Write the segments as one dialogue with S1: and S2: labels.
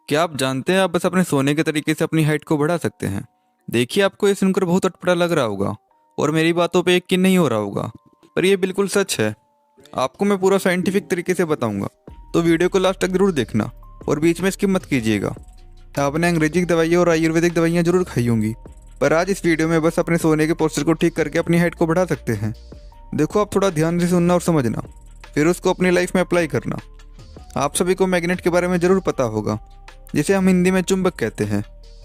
S1: क्या आप जानते हैं आप बस अपने सोने के तरीके से अपनी हाइट को बढ़ा सकते हैं। देखिए, आपको ये सुनकर बहुत अटपटा लग रहा होगा और मेरी बातों पे यकीन नहीं हो रहा होगा, पर ये बिल्कुल सच है। आपको मैं पूरा साइंटिफिक तरीके से बताऊंगा, तो वीडियो को लास्ट तक जरूर देखना और बीच में स्किप मत कीजिएगा। आपने अंग्रेजी की दवाइयाँ और आयुर्वेदिक दवाइयाँ जरूर खाई होंगी, पर आज इस वीडियो में बस अपने सोने के पोस्चर को ठीक करके अपनी हाइट को बढ़ा सकते हैं। देखो, आप थोड़ा ध्यान से सुनना और समझना, फिर उसको अपनी लाइफ में अप्लाई करना। आप सभी को मैग्नेट के बारे में ज़रूर पता होगा, जिसे हम हिंदी में चुंबक कहते हैं।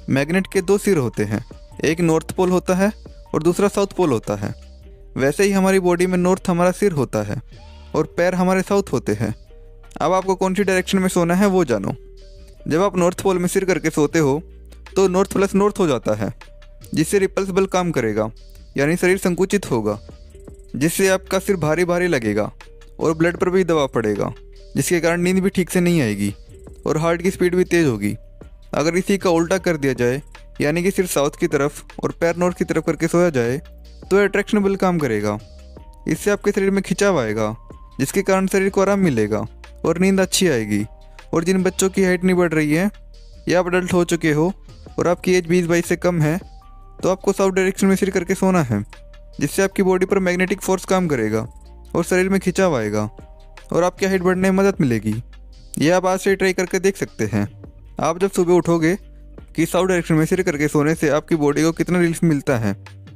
S1: मैग्नेट के दो सिर होते हैं, एक नॉर्थ पोल होता है और दूसरा साउथ पोल होता है। वैसे ही हमारी बॉडी में नॉर्थ हमारा सिर होता है और पैर हमारे साउथ होते हैं। अब आपको कौन सी डायरेक्शन में सोना है वो जानो। जब आप नॉर्थ पोल में सिर करके सोते हो तो नॉर्थ प्लस नॉर्थ हो जाता है, जिससे रिपल्स बल काम करेगा, यानी शरीर संकुचित होगा, जिससे आपका सिर भारी भारी लगेगा और ब्लड पर भी दबाव पड़ेगा, जिसके कारण नींद भी ठीक से नहीं आएगी और हार्ट की स्पीड भी तेज़ होगी। अगर इसी का उल्टा कर दिया जाए, यानी कि सिर साउथ की तरफ और पैर नॉर्थ की तरफ करके सोया जाए, तो अट्रैक्शन बल काम करेगा। इससे आपके शरीर में खिंचाव आएगा, जिसके कारण शरीर को आराम मिलेगा और नींद अच्छी आएगी। और जिन बच्चों की हाइट नहीं बढ़ रही है या आप अडल्ट हो चुके हो और आपकी एज 20-22 से कम है, तो आपको साउथ डायरेक्शन में सिर करके सोना है, जिससे आपकी बॉडी पर मैग्नेटिक फोर्स काम करेगा और शरीर में खिंचाव आएगा और आपकी हाइट बढ़ने में मदद मिलेगी। यह आप आज से ट्राई करके देख सकते हैं। आप जब सुबह उठोगे कि साउथ डायरेक्शन में सिर करके सोने से आपकी बॉडी को कितना रिलीफ मिलता है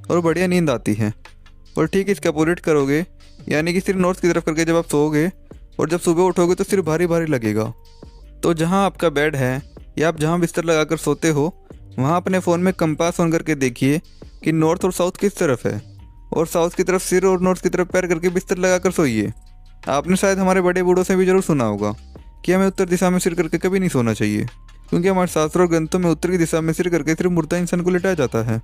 S1: और बढ़िया नींद आती है, और ठीक इसका अपोजिट करोगे, यानी कि सिर नॉर्थ की तरफ करके जब आप सोओगे और जब सुबह उठोगे तो सिर भारी भारी लगेगा। तो जहाँ आपका बेड है या आप जहाँ बिस्तर लगाकर सोते हो, वहाँ अपने फ़ोन में कंपास ऑन करके देखिए कि नॉर्थ और साउथ किस तरफ है, और साउथ की तरफ सिर और नॉर्थ की तरफ पैर करके बिस्तर लगाकर सोइए। आपने शायद हमारे बड़े बूढ़ों से भी जरूर सुना होगा कि हमें उत्तर दिशा में सिर करके कभी नहीं सोना चाहिए, क्योंकि हमारे शास्त्रों और ग्रंथों में उत्तर की दिशा में सिर करके सिर्फ मुर्दा इंसान को लिटाया जाता है।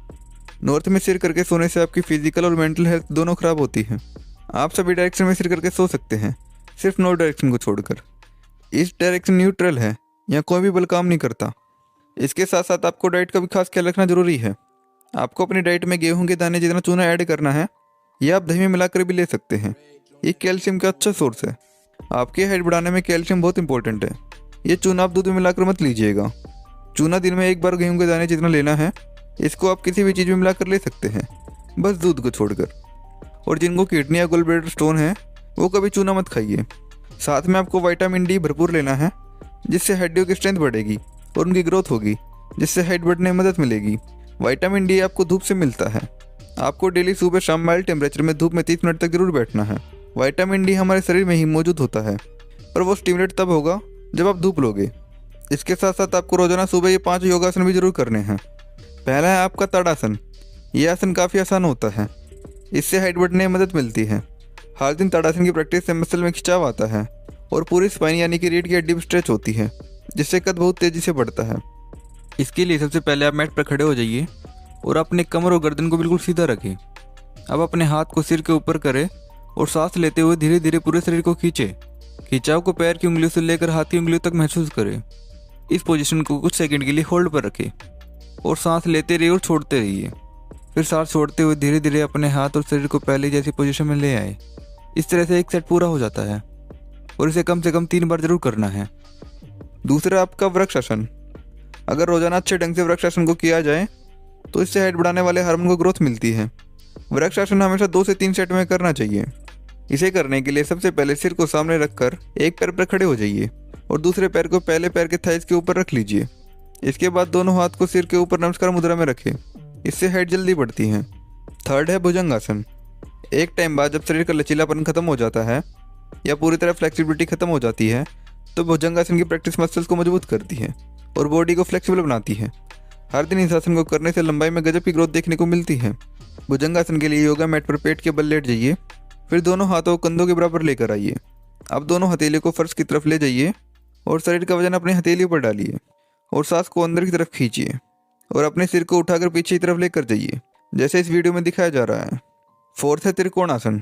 S1: नॉर्थ में सिर करके सोने से आपकी फिजिकल और मेंटल हेल्थ दोनों खराब होती है। आप सभी डायरेक्शन में सिर करके सो सकते हैं, सिर्फ नॉर्थ डायरेक्शन को छोड़कर। इस डायरेक्शन न्यूट्रल है, यहाँ कोई भी बल काम नहीं करता। इसके साथ साथ आपको डाइट का भी खास ख्याल रखना जरूरी है। आपको अपनी डाइट में गेहूं के दाने जितना चूना ऐड करना है, या आप दही में मिलाकर भी ले सकते हैं। ये कैल्शियम का अच्छा सोर्स है। आपकी हाइट बढ़ाने में कैल्शियम बहुत इंपॉर्टेंट है। ये चूना आप दूध में मिलाकर मत लीजिएगा। चूना दिन में एक बार गेहूं के दाने जितना लेना है, इसको आप किसी भी चीज़ में मिलाकर ले सकते हैं, बस दूध को छोड़कर। और जिनको किडनी या गॉल ब्लैडर स्टोन है, वो कभी चूना मत खाइए। साथ में आपको विटामिन डी भरपूर लेना है, जिससे हड्डियों की स्ट्रेंथ बढ़ेगी और उनकी ग्रोथ होगी, जिससे हाइट बढ़ने में मदद मिलेगी। विटामिन डी आपको धूप से मिलता है। आपको डेली सुबह शाम माइल्ड टेम्परेचर में धूप में 30 मिनट तक जरूर बैठना है। विटामिन डी हमारे शरीर में ही मौजूद होता है, पर वो स्टिमुलेट तब होगा जब आप धूप लोगे। इसके साथ साथ आपको रोजाना सुबह ये 5 योगासन भी जरूर करने हैं। पहला है आपका ताड़ासन। ये आसन काफ़ी आसान होता है, इससे हाइट बढ़ने में मदद मिलती है। हर दिन ताड़ासन की प्रैक्टिस से मसल में खिंचाव आता है और पूरी स्पाइन यानी कि रीढ़ की हड्डी स्ट्रेच होती है, जिससे कद बहुत तेज़ी से बढ़ता है। इसके लिए सबसे पहले आप मैट पर खड़े हो जाइए और अपने कमर और गर्दन को बिल्कुल सीधा रखें। अब अपने हाथ को सिर के ऊपर करें और सांस लेते हुए धीरे धीरे पूरे शरीर को खींचे। खिंचाव को पैर की उंगलियों से लेकर हाथ की उंगलियों तक महसूस करें। इस पोजीशन को कुछ सेकंड के लिए होल्ड पर रखें और सांस लेते रहिए और छोड़ते रहिए। फिर सांस छोड़ते हुए धीरे धीरे अपने हाथ और शरीर को पहले जैसी पोजीशन में ले आए। इस तरह से एक सेट पूरा हो जाता है और इसे कम से कम 3 बार जरूर करना है। दूसरा आपका वृक्षासन। अगर रोजाना अच्छे ढंग से वृक्षासन को किया जाए तो इससे हाइट बढ़ाने वाले हार्मोन को ग्रोथ मिलती है। वृक्षासन हमेशा 2 से 3 सेट में करना चाहिए। इसे करने के लिए सबसे पहले सिर को सामने रखकर एक पैर पर खड़े हो जाइए और दूसरे पैर को पहले पैर के थाइस के ऊपर रख लीजिए। इसके बाद दोनों हाथ को सिर के ऊपर नमस्कार मुद्रा में रखें। इससे हाइट जल्दी बढ़ती है। थर्ड है भुजंगासन। एक टाइम बाद जब शरीर का लचीलापन खत्म हो जाता है या पूरी तरह फ्लेक्सिबिलिटी खत्म हो जाती है, तो भुजंगासन की प्रैक्टिस मसल्स को मजबूत करती है और बॉडी को फ्लेक्सिबल बनाती है। हर दिन इस आसन को करने से लंबाई में गजब की ग्रोथ देखने को मिलती है। भुजंगासन के लिए योगा मैट पर पेट के बल लेट जाइए, फिर दोनों हाथों को कंधों के बराबर लेकर आइए। अब दोनों हथेली को फर्श की तरफ ले जाइए और शरीर का वजन अपनी हथेली पर डालिए और सांस को अंदर की तरफ खींचिए और अपने सिर को उठाकर पीछे की तरफ लेकर जाइए, जैसे इस वीडियो में दिखाया जा रहा है। फोर्थ है त्रिकोणासन।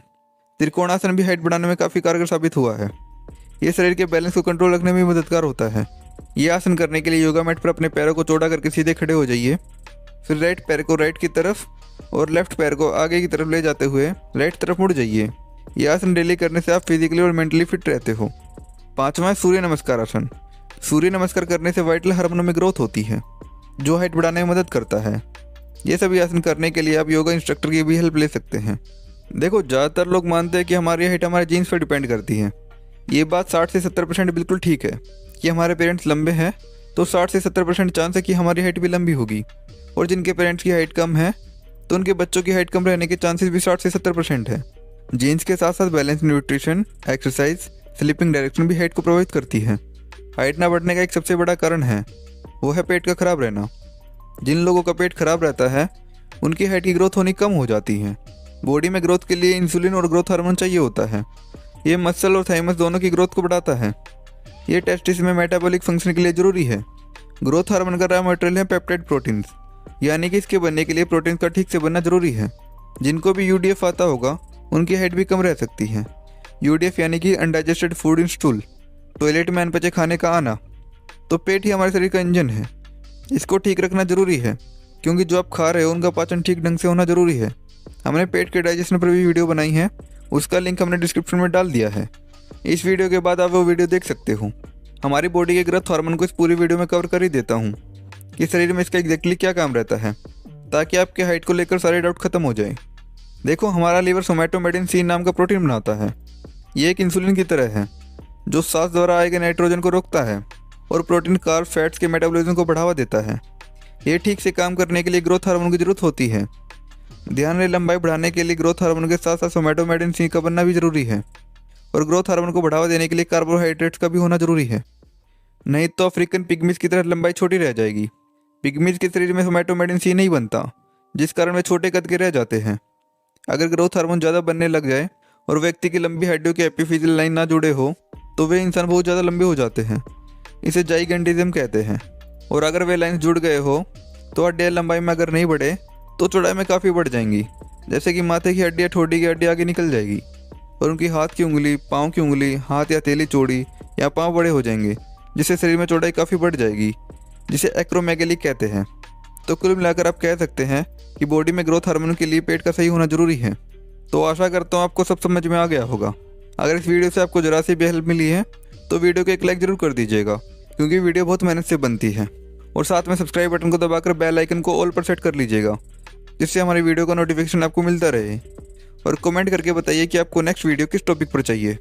S1: त्रिकोणासन भी हाइट बढ़ाने में काफ़ी कारगर साबित हुआ है। ये शरीर के बैलेंस को कंट्रोल रखने में मददगार होता है। ये आसन करने के लिए योगा मैट पर अपने पैरों को चौड़ा करके सीधे खड़े हो जाइए। फिर राइट पैर को राइट की तरफ और लेफ्ट पैर को आगे की तरफ ले जाते हुए राइट तरफ मुड़ जाइए। यह आसन डेली करने से आप फिजिकली और मेंटली फिट रहते हो। 5वां है सूर्य नमस्कार आसन। सूर्य नमस्कार करने से वाइटल हार्मोन में ग्रोथ होती है, जो हाइट बढ़ाने में मदद करता है। ये सभी आसन करने के लिए आप योगा इंस्ट्रक्टर की भी हेल्प ले सकते हैं। देखो, ज़्यादातर लोग मानते हैं कि हमारी हाइट हमारे जीन्स पर डिपेंड करती है। ये बात 60 से 70% बिल्कुल ठीक है कि हमारे पेरेंट्स लंबे हैं तो 60 से 70% चांस है कि हमारी हाइट भी लंबी होगी, और जिनके पेरेंट्स की हाइट कम है तो उनके बच्चों की हाइट कम रहने के चांसेस भी 60 से 70% है। जीन्स के साथ साथ balance nutrition, exercise, sleeping direction भी हाइट को प्रभावित करती है। हाइट ना बढ़ने का एक सबसे बड़ा कारण है वो है पेट का खराब रहना। जिन लोगों का पेट खराब रहता है उनकी हाइट की ग्रोथ होनी कम हो जाती है। बॉडी में ग्रोथ के लिए इंसुलिन और ग्रोथ हार्मोन चाहिए होता है। ये मसल और थाइमस दोनों की ग्रोथ को बढ़ाता है। ये टेस्टिस में मेटाबॉलिक फंक्शन के लिए जरूरी है। ग्रोथ हार्मोन का रॉ मटेरियल है पेप्टाइड प्रोटीन्स, यानी कि इसके बनने के लिए प्रोटीन का ठीक से बनना जरूरी है। जिनको भी यूडीएफ आता होगा उनकी हाइट भी कम रह सकती है। यूडीएफ यानी कि undigested food in stool, toilet में अनपचे खाने का आना। तो पेट ही हमारे शरीर का इंजन है, इसको ठीक रखना जरूरी है, क्योंकि जो आप खा रहे हो उनका पाचन ठीक ढंग से होना जरूरी है। हमने पेट के डाइजेशन पर भी वीडियो बनाई है, उसका लिंक हमने डिस्क्रिप्शन में डाल दिया है। इस वीडियो के बाद आप वो वीडियो देख सकते हो। हमारी बॉडी के ग्रोथ हार्मोन को इस पूरी वीडियो में कवर कर ही देता हूँ कि शरीर में इसका एग्जैक्टली क्या काम रहता है, ताकि आपके हाइट को लेकर सारे डाउट खत्म हो जाए। देखो, हमारा लीवर सोमैटोमेटिन C नाम का प्रोटीन बनाता है। ये एक इंसुलिन की तरह है जो सांस द्वारा आए गए नाइट्रोजन को रोकता है और प्रोटीन, कार्ब, फैट्स के मेटाबॉलिज्म को बढ़ावा देता है। ये ठीक से काम करने के लिए ग्रोथ हार्मोन की जरूरत होती है। ध्यान रहे, लंबाई बढ़ाने के लिए ग्रोथ हार्मोन के साथ साथ सोमैटोमेटिन C का बनना भी जरूरी है, और ग्रोथ हार्मोन को बढ़ावा देने के लिए कार्बोहाइड्रेट्स का भी होना जरूरी है। नहीं तो अफ्रीकन पिग्मीज की तरह लंबाई छोटी रह जाएगी। पिग्मीज के शरीर में सोमैटोमेटिन C नहीं बनता, जिस कारण वे छोटे कद के रह जाते हैं। अगर ग्रोथ हार्मोन ज़्यादा बनने लग जाए और व्यक्ति की लंबी हड्डियों की एपिफिजियल लाइन ना जुड़े हो तो वे इंसान बहुत ज़्यादा लंबे हो जाते हैं। इसे जाइगेंटिज्म कहते हैं। और अगर वे लाइन्स जुड़ गए हो तो हड्डियाँ लंबाई में अगर नहीं बढ़े तो चौड़ाई में काफ़ी बढ़ जाएंगी। जैसे कि माथे की हड्डियाँ ठोड़ी की हड्डी आगे निकल जाएगी और उनकी हाथ की उंगली, पाँव की उंगली, हाथ या हथेली चौड़ी या पाँव बड़े हो जाएंगे, जिससे शरीर में चौड़ाई काफ़ी बढ़ जाएगी, जिसे एक्रोमेगेली कहते हैं। तो कुल मिलाकर आप कह सकते हैं कि बॉडी में ग्रोथ हार्मोन के लिए पेट का सही होना जरूरी है। तो आशा करता हूँ आपको सब समझ में आ गया होगा। अगर इस वीडियो से आपको जरा सी भी हेल्प मिली है तो वीडियो को एक लाइक जरूर कर दीजिएगा, क्योंकि वीडियो बहुत मेहनत से बनती है। और साथ में सब्सक्राइब बटन को दबाकर बेल आइकन को ऑल पर सेट कर लीजिएगा, जिससे हमारी वीडियो का नोटिफिकेशन आपको मिलता रहे। और कमेंट करके बताइए कि आपको नेक्स्ट वीडियो किस टॉपिक पर चाहिए।